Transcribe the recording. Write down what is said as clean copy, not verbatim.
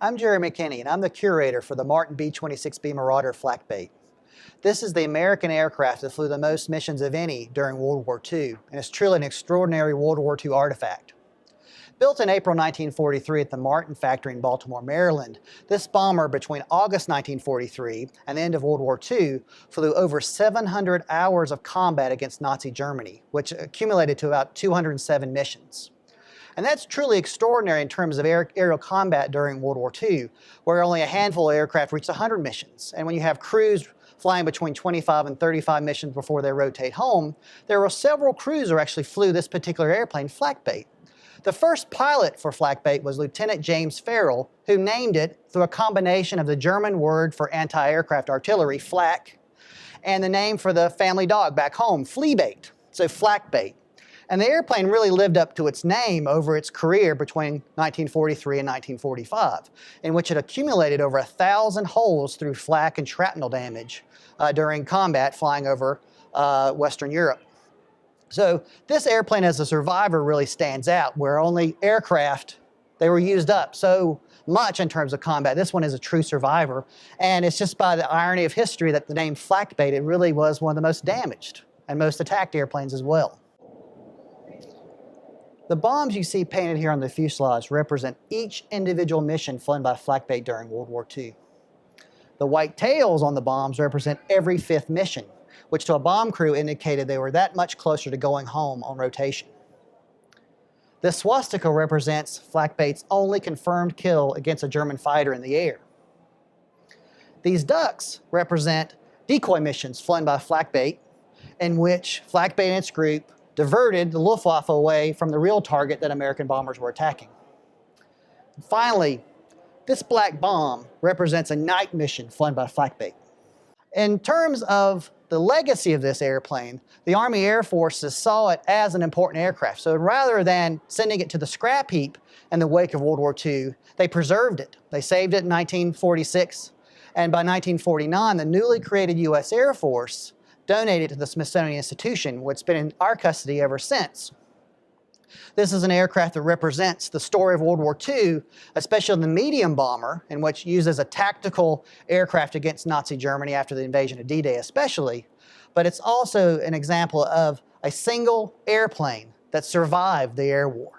I'm Jeremy Kinney, and I'm the curator for the Martin B-26B Marauder Flak-Bait. This is the American aircraft that flew the most missions of any during World War II, and is truly an extraordinary World War II artifact. Built in April 1943 at the Martin factory in Baltimore, Maryland, this bomber between August 1943 and the end of World War II flew over 700 hours of combat against Nazi Germany, which accumulated to about 207 missions. And that's truly extraordinary in terms of aerial combat during World War II, where only a handful of aircraft reached 100 missions. And when you have crews flying between 25 and 35 missions before they rotate home, there were several crews who actually flew this particular airplane, Flak-Bait. The first pilot for Flak-Bait was Lieutenant James Farrell, who named it through a combination of the German word for anti-aircraft artillery, flak, and the name for the family dog back home, Flea-Bait, so Flak-Bait. And the airplane really lived up to its name over its career between 1943 and 1945, in which it accumulated over 1,000 holes through flak and shrapnel damage during combat flying over Western Europe. So this airplane as a survivor really stands out, where only aircraft, they were used up so much in terms of combat. This one is a true survivor, and it's just by the irony of history that the name Flak-Bait, it really was one of the most damaged and most attacked airplanes as well. The bombs you see painted here on the fuselage represent each individual mission flown by Flak-Bait during World War II. The white tails on the bombs represent every 5th mission, which to a bomb crew indicated they were that much closer to going home on rotation. The swastika represents Flak-Bait's only confirmed kill against a German fighter in the air. These ducks represent decoy missions flown by Flak-Bait, in which Flak-Bait and its group diverted the Luftwaffe away from the real target that American bombers were attacking. And finally, this black bomb represents a night mission flown by Flak-Bait. In terms of the legacy of this airplane, the Army Air Forces saw it as an important aircraft. So rather than sending it to the scrap heap in the wake of World War II, they preserved it. They saved it in 1946, and by 1949, the newly created U.S. Air Force donated it to the Smithsonian Institution, which has been in our custody ever since. This is an aircraft that represents the story of World War II, especially the medium bomber, in which used as a tactical aircraft against Nazi Germany after the invasion of D-Day especially. But it's also an example of a single airplane that survived the air war.